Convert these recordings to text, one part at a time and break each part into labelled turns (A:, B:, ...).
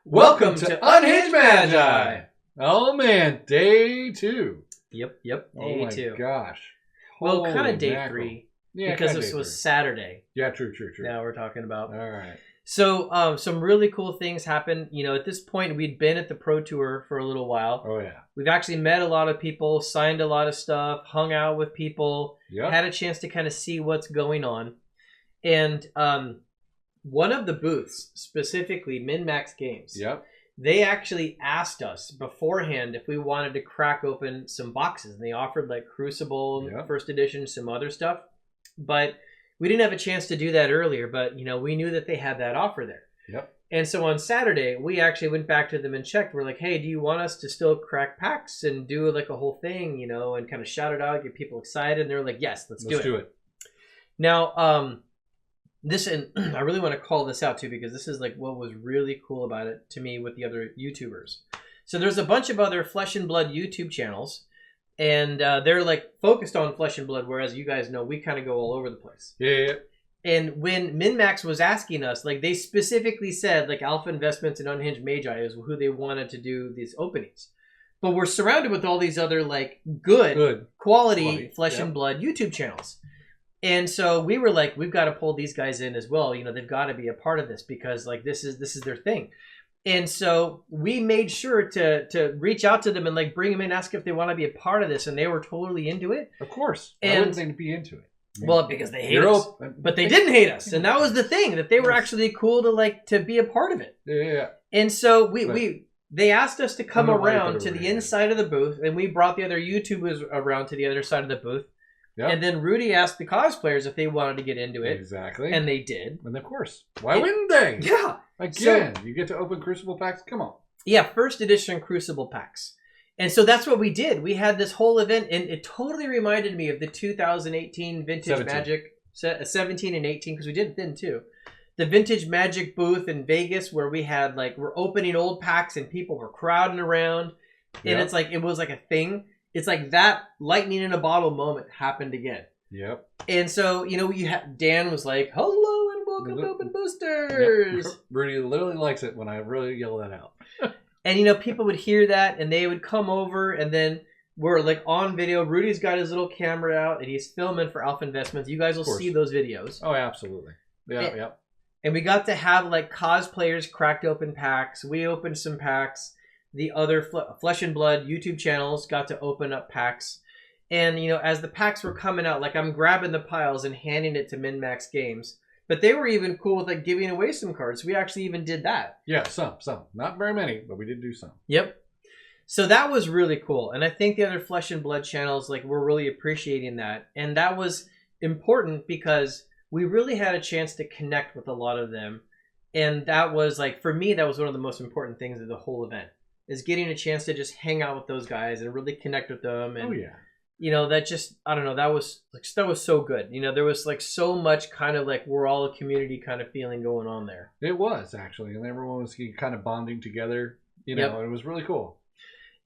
A: Welcome to Unhinged Magi. Oh man, day 2.
B: Yep.
A: Day 2. Gosh.
B: Well, kind of
A: Holy
B: day
A: mackerel.
B: 3
A: Yeah,
B: because
A: kinda
B: this
A: day
B: was
A: 3.
B: Saturday.
A: Yeah, true.
B: Now we're talking about.
A: All right.
B: So, some really cool things happened. You know, at this point, we'd been at the Pro Tour for a little while.
A: Oh yeah.
B: We've actually met a lot of people, signed a lot of stuff, hung out with people, had a chance to kind of see what's going on. And one of the booths, specifically MinMax Games, they actually asked us beforehand if we wanted to crack open some boxes. And they offered like Crucible, first edition, some other stuff. But we didn't have a chance to do that earlier. But, you know, we knew that they had that offer there. And so on Saturday, we actually went back to them and checked. We're like, hey, do you want us to still crack packs and do like a whole thing, you know, and kind of shout it out, get people excited? And they're like, yes, let's do it. Now, this, and I really want to call this out too, because this is like what was really cool about it to me with the other YouTubers. So there's a bunch of other Flesh and Blood YouTube channels, and they're like focused on Flesh and Blood, whereas you guys know we kind of go all over the place.
A: Yeah.
B: And when MinMax was asking us, like they specifically said like Alpha Investments and Unhinged Magi is who they wanted to do these openings. But we're surrounded with all these other like good quality Flesh and Blood YouTube channels. And so we were like, we've got to pull these guys in as well. You know, they've got to be a part of this because like this is their thing. And so we made sure to reach out to them and like bring them in, ask if they want to be a part of this, and they were totally into it.
A: Of course. Why wouldn't they be into it? I mean,
B: well, because they hate us. But they didn't hate us. And that was the thing, that they were actually cool to be a part of it.
A: Yeah.
B: And so they asked us to come around to the inside of the booth, and we brought the other YouTubers around to the other side of the booth. And then Rudy asked the cosplayers if they wanted to get into it.
A: Exactly.
B: And they did.
A: And of course. Why wouldn't they?
B: Yeah.
A: Again, you get to open Crucible packs? Come on.
B: Yeah, first edition Crucible packs. And so that's what we did. We had this whole event, and it totally reminded me of the 2018 Vintage Magic, 17 and 18, because we did it then too. The Vintage Magic booth in Vegas, where we had like, we're opening old packs and people were crowding around. And it's like, it was like a thing. It's like that lightning in a bottle moment happened again. And so, you know, Dan was like, hello and welcome to Open Boosters.
A: Rudy literally likes it when I really yell that out.
B: And, you know, people would hear that and they would come over, and then we're like on video. Rudy's got his little camera out and he's filming for Alpha Investments. You guys will see those videos.
A: Oh, absolutely. Yeah.
B: And we got to have like cosplayers cracked open packs. We opened some packs. The other Flesh and Blood YouTube channels got to open up packs. And, you know, as the packs were coming out, like I'm grabbing the piles and handing it to MinMax Games. But they were even cool with like giving away some cards. We actually even did that.
A: Yeah, some. Not very many, but we did do some.
B: Yep. So that was really cool. And I think the other Flesh and Blood channels like were really appreciating that. And that was important because we really had a chance to connect with a lot of them. And that was like, for me, that was one of the most important things of the whole event, is getting a chance to just hang out with those guys and really connect with them. And, you know, that just, I don't know, that was so good. You know, there was like so much kind of like we're all a community kind of feeling going on there.
A: It was actually, and everyone was kind of bonding together. You know, it was really cool.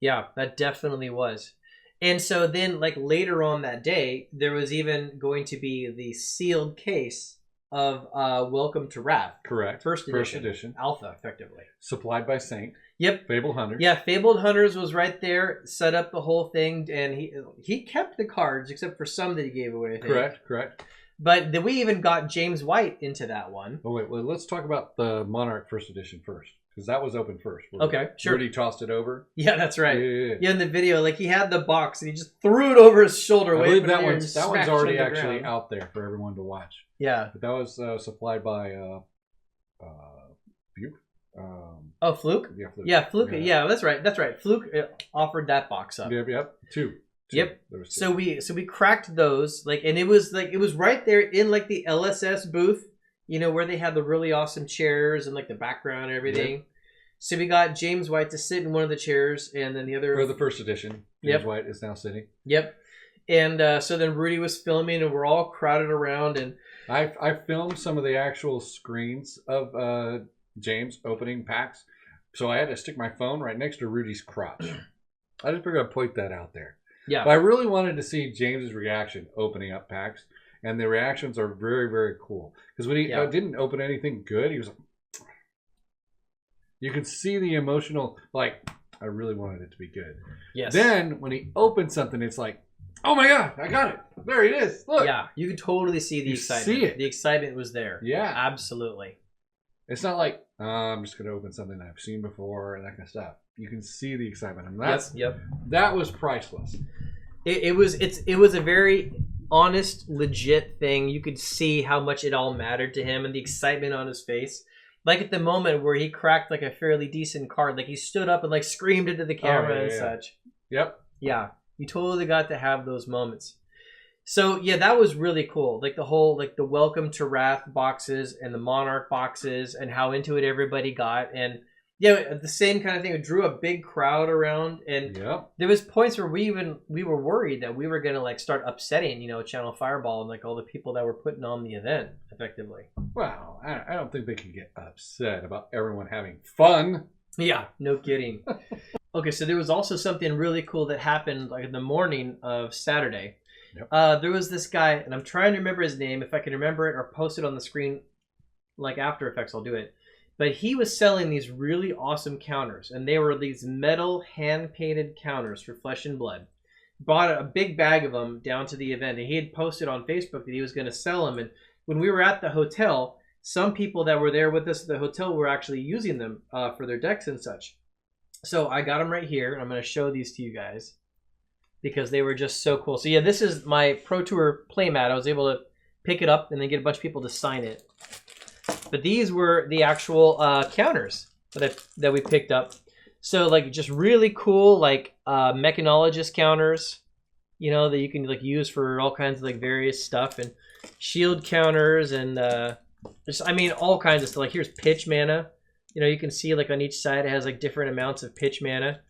B: Yeah, that definitely was. And so then like later on that day, there was even going to be the sealed case of Welcome to Wrath.
A: Correct.
B: First edition. Alpha, effectively.
A: Supplied by Saint.
B: Yep.
A: Fabled Hunters.
B: Yeah, Fabled Hunters was right there, set up the whole thing, and he kept the cards, except for some that he gave away, I think.
A: Correct.
B: But then we even got James White into that one.
A: Oh, wait, well, let's talk about the Monarch First Edition first, because that was open first.
B: Okay, sure.
A: Rudy tossed it over.
B: Yeah, that's right.
A: Yeah,
B: in the video, like he had the box, and he just threw it over his shoulder.
A: I believe that one's already actually out there for everyone to watch.
B: Yeah.
A: But that was supplied by Buke.
B: Fluke?
A: Yeah, Fluke.
B: Yeah, Fluke. Yeah, that's right. Fluke offered that box up.
A: Yep. Two.
B: Yep.
A: There was two.
B: So we cracked those, like, and it was right there in like the LSS booth, you know, where they had the really awesome chairs and like the background and everything. Yep. So we got James White to sit in one of the chairs, and then the other
A: for the first edition. James White is now sitting.
B: Yep. And so then Rudy was filming, and we're all crowded around, and
A: I filmed some of the actual screens of James opening packs, so I had to stick my phone right next to Rudy's crotch. I just figured I'd point that out there.
B: Yeah.
A: But I really wanted to see James's reaction opening up packs, and the reactions are very, very cool. Because when he didn't open anything good, he was like, You could see the emotional, like, I really wanted it to be good.
B: Yes.
A: Then when he opened something, it's like, oh my God, I got it. There it is. Look.
B: Yeah, you could totally see the excitement.
A: See it.
B: The excitement was there.
A: Yeah.
B: Absolutely.
A: It's not like, I'm just going to open something that I've seen before and that kind of stuff. You can see the excitement. And that was priceless.
B: It was a very honest, legit thing. You could see how much it all mattered to him and the excitement on his face. Like at the moment where he cracked like a fairly decent card, like he stood up and like screamed into the camera and such.
A: Yep.
B: Yeah, you totally got to have those moments. So yeah, that was really cool. Like the whole, like the Welcome to Wrath boxes and the Monarch boxes and how into it everybody got. And yeah, the same kind of thing. It drew a big crowd around, and there was points where we were worried that we were gonna like start upsetting, Channel Fireball and like all the people that were putting on the event effectively.
A: Well, I don't think they can get upset about everyone having fun.
B: Yeah, no kidding. Okay, so there was also something really cool that happened like in the morning of Saturday. Yep. There was this guy, and I'm trying to remember his name. If I can remember it or post it on the screen, like After Effects, I'll do it. But he was selling these really awesome counters, and they were these metal hand-painted counters for Flesh and Blood. Bought a big bag of them down to the event, and he had posted on Facebook that he was going to sell them. And when we were at the hotel, some people that were there with us at the hotel were actually using them for their decks and such. So I got them right here, and I'm going to show these to you guys because they were just so cool. So yeah, this is my Pro Tour playmat. I was able to pick it up and then get a bunch of people to sign it. But these were the actual counters that we picked up. So like just really cool like mechanologist counters, that you can like use for all kinds of like various stuff, and shield counters, and all kinds of stuff. Like here's pitch mana. You can see like on each side it has like different amounts of pitch mana.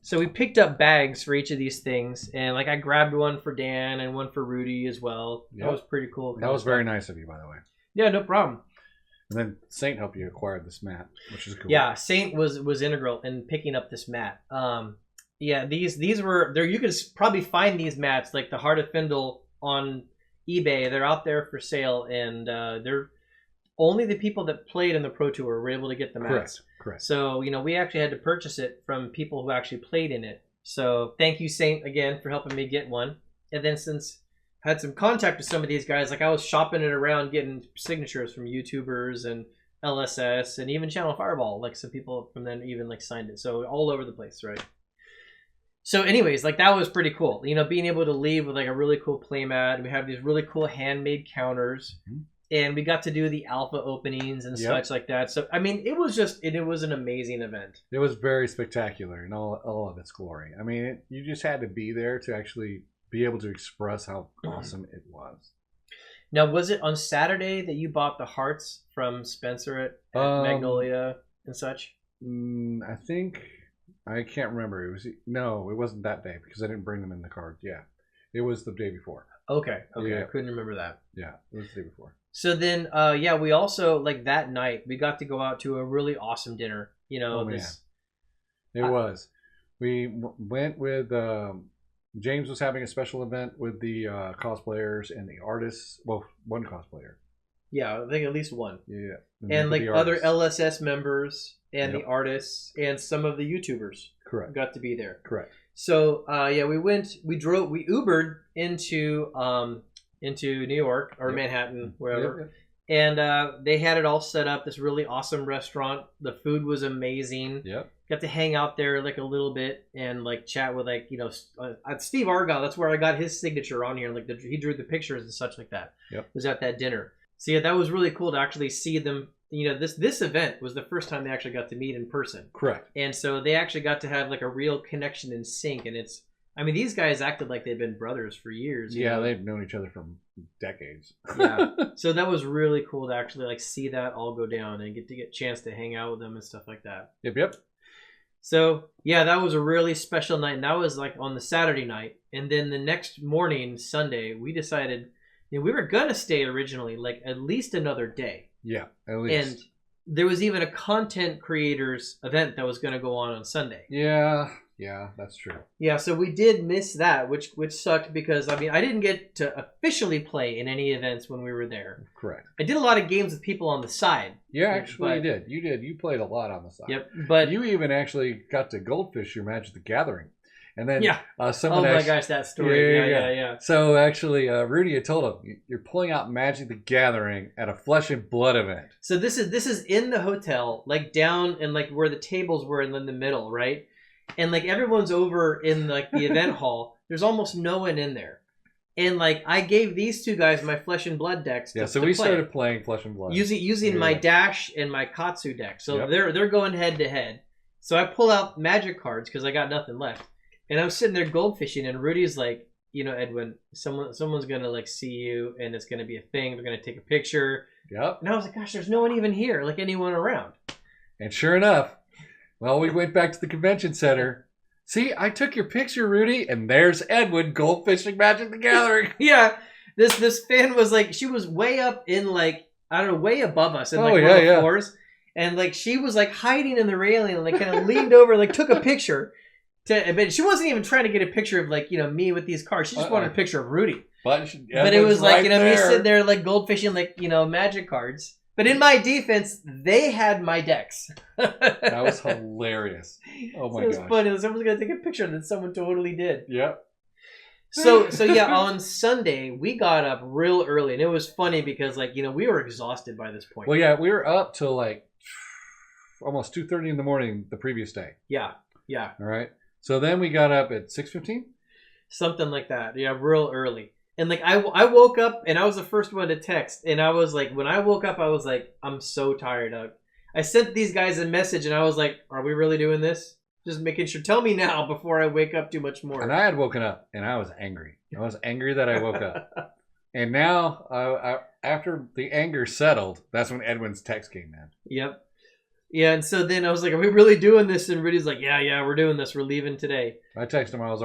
B: So we picked up bags for each of these things, and like I grabbed one for Dan and one for Rudy as well. Yep. That was pretty cool.
A: That was very nice of you, by the way.
B: Yeah, no problem.
A: And then Saint helped you acquire this mat, which is cool.
B: Yeah, Saint was integral in picking up this mat. Yeah, these were there. You could probably find these mats like the Heart of Findle on eBay. They're out there for sale, and they're only the people that played in the Pro Tour were able to get the mats.
A: Correct.
B: So we actually had to purchase it from people who actually played in it. So thank you, Saint, again for helping me get one. And then since I had some contact with some of these guys, like I was shopping it around, getting signatures from YouTubers and LSS and even Channel Fireball. Like some people from them even like signed it. So all over the place, right? So anyways, like that was pretty cool. Being able to leave with like a really cool playmat. We have these really cool handmade counters. Mm-hmm. And we got to do the alpha openings and such like that. So, it was an amazing event.
A: It was very spectacular in all of its glory. You just had to be there to actually be able to express how awesome it was.
B: Now, was it on Saturday that you bought the hearts from Spencer at Magnolia and such?
A: I think, I can't remember. It wasn't that day because I didn't bring them in the cards. Yeah, it was the day before.
B: Okay, yeah. I couldn't remember that.
A: Yeah, it was the day before.
B: So then, we also, like that night, we got to go out to a really awesome dinner. It
A: was. We went with, James was having a special event with the cosplayers and the artists. Well, one cosplayer.
B: Yeah, I think at least one.
A: Yeah.
B: And like other LSS members and the artists and some of the YouTubers.
A: Correct.
B: Got to be there.
A: Correct.
B: So, we Ubered into New York or Manhattan, wherever. Yep. And they had it all set up, this really awesome restaurant. The food was amazing.
A: Yep.
B: Got to hang out there like a little bit and like chat with like, Steve Argyle. That's where I got his signature on here. Like he drew the pictures and such like that.
A: Yep.
B: Was at that dinner. So yeah, that was really cool to actually see them. This event was the first time they actually got to meet in person.
A: Correct.
B: And so they actually got to have like a real connection and sync. And these guys acted like they'd been brothers for years.
A: Yeah, they've known each other for decades.
B: Yeah. So that was really cool to actually like see that all go down and get a chance to hang out with them and stuff like that.
A: Yep.
B: So yeah, that was a really special night. And that was like on the Saturday night. And then the next morning, Sunday, we decided we were going to stay originally like at least another day.
A: Yeah, at least.
B: And there was even a content creators event that was going to go on Sunday.
A: Yeah, that's true.
B: Yeah, so we did miss that, which sucked because, I mean, I didn't get to officially play in any events when we were there.
A: Correct.
B: I did a lot of games with people on the side.
A: Yeah, actually, you did. You played a lot on the side.
B: Yep, but
A: you even actually got to goldfish your Magic the Gathering. And then
B: someone my gosh, that story. Yeah.
A: So actually, Rudy had told him, you're pulling out Magic the Gathering at a Flesh and Blood event.
B: So this is in the hotel, like down and like where the tables were in the middle, right? And like everyone's over in like the event hall. There's almost no one in there. And like I gave these two guys my Flesh and Blood decks.
A: So we started playing Flesh and Blood
B: using my Dash and my Katsu deck. So they're going head to head. So I pull out Magic cards because I got nothing left. And I'm sitting there goldfishing, and Rudy's like, you know, Edwin, someone's gonna like see you, and it's gonna be a thing. They're gonna take a picture.
A: Yep.
B: And I was like, gosh, there's no one even here, like anyone around.
A: And sure enough, well, we went back to the convention center. See, I took your picture, Rudy, and there's Edwin goldfishing Magic the Gathering.
B: Yeah, this fan was like, she was way up in like, I don't know, way above us in like one of the floors, and like she was like hiding in the railing and like kind of leaned over, like took a picture. But she wasn't even trying to get a picture of like, you know, me with these cards. She just wanted a picture of Rudy. But it was like, you know, me sitting there like goldfishing like, you know, Magic cards. But in my defense, they had my decks.
A: That was hilarious. Oh my gosh. It was
B: funny. Someone's going to take a picture and then someone totally did.
A: Yep.
B: So yeah, on Sunday, we got up real early. And it was funny because like, you know, we were exhausted by this point.
A: Well, yeah, we were up till like almost 2:30 in the morning the previous day.
B: Yeah.
A: All right. So then we got up at 6:15?
B: Something like that. Yeah, real early. And like I woke up and I was the first one to text. And I was like, when I woke up, I was like, I'm so tired. I sent these guys a message and I was like, are we really doing this? Just making sure. Tell me now before I wake up too much more.
A: And I had woken up and I was angry. I was angry that I woke up. And now, after the anger settled, that's when Edwin's text came in.
B: Yep. Yeah, and so then I was like, are we really doing this? And Rudy's like, yeah, we're doing this. We're leaving today.
A: I texted him. I was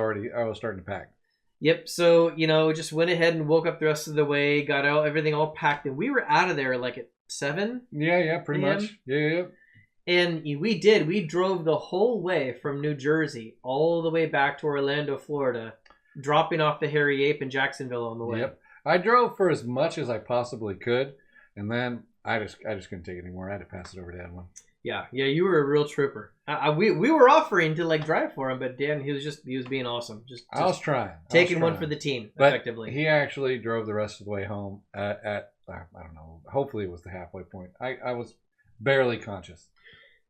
A: starting to pack.
B: Yep. So, you know, just went ahead and woke up the rest of the way, got everything all packed, and we were out of there like at 7.
A: Yeah, pretty much. Yeah.
B: And we drove the whole way from New Jersey all the way back to Orlando, Florida, dropping off the Hairy Ape in Jacksonville on the way. Yep.
A: I drove for as much as I possibly could, and then I just couldn't take it anymore. I had to pass it over to Edwin.
B: Yeah, you were a real trooper. We were offering to like drive for him, but Dan, he was being awesome. I
A: was trying.
B: Taking one for the team, effectively.
A: But he actually drove the rest of the way home at I don't know, hopefully it was the halfway point. I was barely conscious.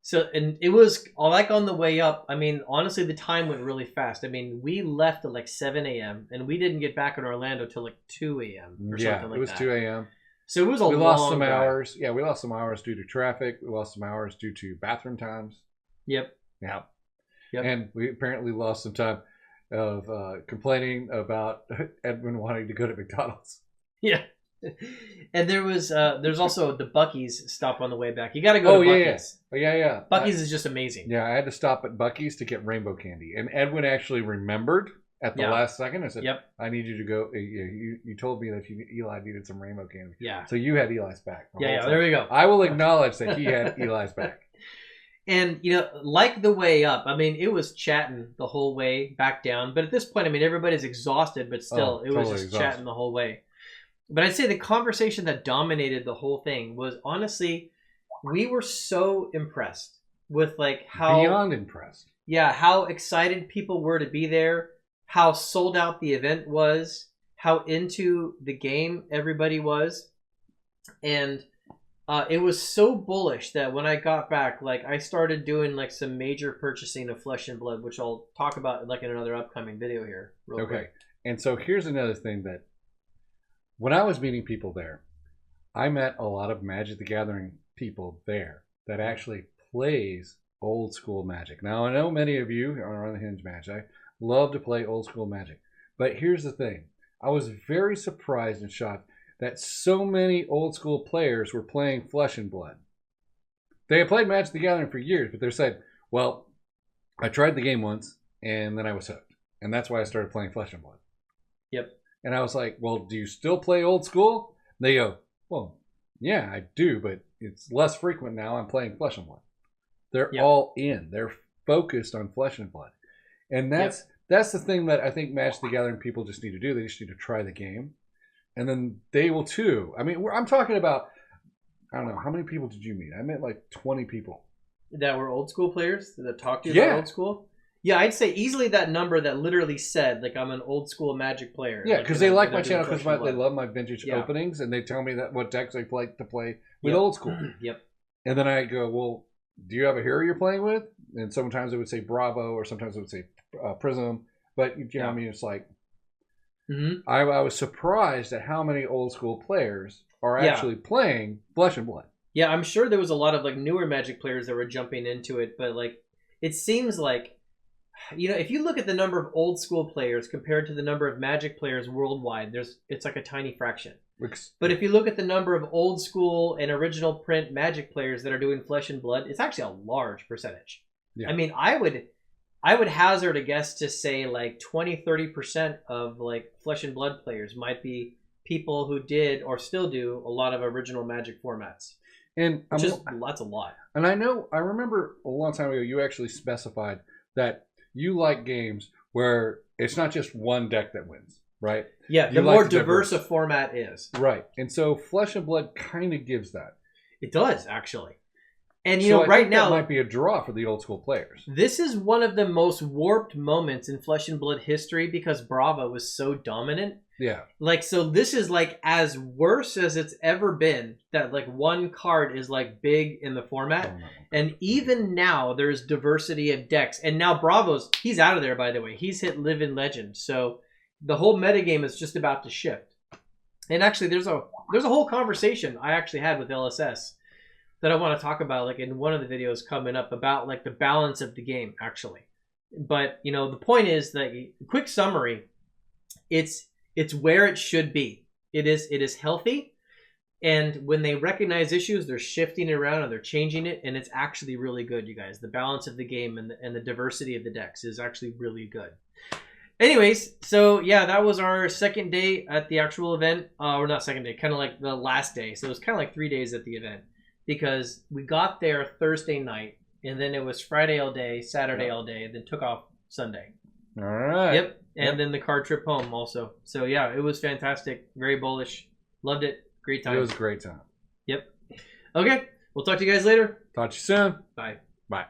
B: So, and it was like on the way up, I mean, honestly, the time went really fast. I mean, we left at like 7 a.m. and we didn't get back in Orlando till like 2 a.m. or something like that. Yeah, it
A: was 2 a.m.
B: So it was we
A: lost some hours. Yeah, we lost some hours due to traffic. We lost some hours due to bathroom times.
B: Yep.
A: Yeah. Yep. And we apparently lost some time of complaining about Edwin wanting to go to McDonald's.
B: Yeah. And there's also the Buc-ee's stop on the way back. You got to go to Buc-ee's.
A: Yeah.
B: Buc-ee's is just amazing.
A: Yeah, I had to stop at Buc-ee's to get rainbow candy. And Edwin actually remembered at the last second. I said, yep. I need you to go. You told me that Eli needed some rainbow candy.
B: Yeah.
A: So you had Eli's back.
B: Yeah, there we go.
A: I will acknowledge that he had Eli's back.
B: And, you know, like the way up, I mean, it was chatting the whole way back down. But at this point, I mean, everybody's exhausted, but still, it was just chatting the whole way. But I'd say the conversation that dominated the whole thing was, honestly, we were so impressed with like how...
A: Beyond impressed.
B: Yeah, how excited people were to be there, how sold out the event was, how into the game everybody was. And it was so bullish that when I got back, like I started doing like some major purchasing of Flesh and Blood, which I'll talk about like in another upcoming video here. Real quick.
A: And so here's another thing that when I was meeting people there, I met a lot of Magic the Gathering people there that actually plays old school Magic. Now, I know many of you are Unhinged Magi, love to play old school Magic. But here's the thing. I was very surprised and shocked that so many old school players were playing Flesh and Blood. They had played Magic the Gathering for years, but they said, well, I tried the game once, and then I was hooked. And that's why I started playing Flesh and Blood.
B: Yep.
A: And I was like, well, do you still play old school? They go, well, yeah, I do, but it's less frequent now. I'm playing Flesh and Blood. They're all in. They're focused on Flesh and Blood, and that's the thing that I think Magic the Gathering people just need to do. They just need to try the game, and then they will too. I mean, I'm talking about. I don't know how many people did you meet? I met like 20 people
B: that were old school players that talked to you about old school. Yeah, I'd say easily that number that literally said, like, I'm an old school Magic player.
A: Yeah, because they like my channel because they love my vintage openings, and they tell me that what decks I like to play with old school.
B: Yep.
A: And then I go, well, do you have a hero you're playing with? And sometimes it would say Bravo, or sometimes it would say Prism. But, you know what I mean? It's like, I was surprised at how many old school players are actually playing Flesh and Blood.
B: Yeah, I'm sure there was a lot of, like, newer Magic players that were jumping into it, but, like, it seems like, you know, if you look at the number of old school players compared to the number of Magic players worldwide, it's like a tiny fraction. But if you look at the number of old school and original print Magic players that are doing Flesh and Blood, it's actually a large percentage. Yeah. I mean, I would hazard a guess to say like 20-30% of like Flesh and Blood players might be people who did or still do a lot of original Magic formats.
A: And
B: that's a lot.
A: And I remember a long time ago you actually specified that you like games where it's not just one deck that wins, right?
B: Yeah, the more diverse a format is.
A: Right. And so Flesh and Blood kind of gives that.
B: It does, actually. And, you know, right now,
A: that might be a draw for the old school players.
B: This is one of the most warped moments in Flesh and Blood history because Bravo was so dominant.
A: Yeah.
B: Like, so this is like as worse as it's ever been that like one card is like big in the format. Oh, no. And even now there's diversity of decks. And now he's out of there, by the way. He's hit Live in Legend. So the whole metagame is just about to shift. And actually there's a whole conversation I actually had with LSS that I want to talk about like in one of the videos coming up about like the balance of the game actually. But, you know, the point is that, quick summary, it's where it should be. It is healthy, and when they recognize issues, they're shifting it around and they're changing it, and it's actually really good, you guys. The balance of the game and the diversity of the decks is actually really good. Anyways, so yeah, that was our second day at the actual event, or not second day, kind of like the last day. So it was kind of like 3 days at the event because we got there Thursday night, and then it was Friday all day, Saturday all day, and then took off Sunday.
A: All right.
B: Yep. And then the car trip home also. So yeah, it was fantastic. Very bullish. Loved it. Great time.
A: It was a great time.
B: Yep. Okay. We'll talk to you guys later.
A: Talk to you soon.
B: Bye.
A: Bye.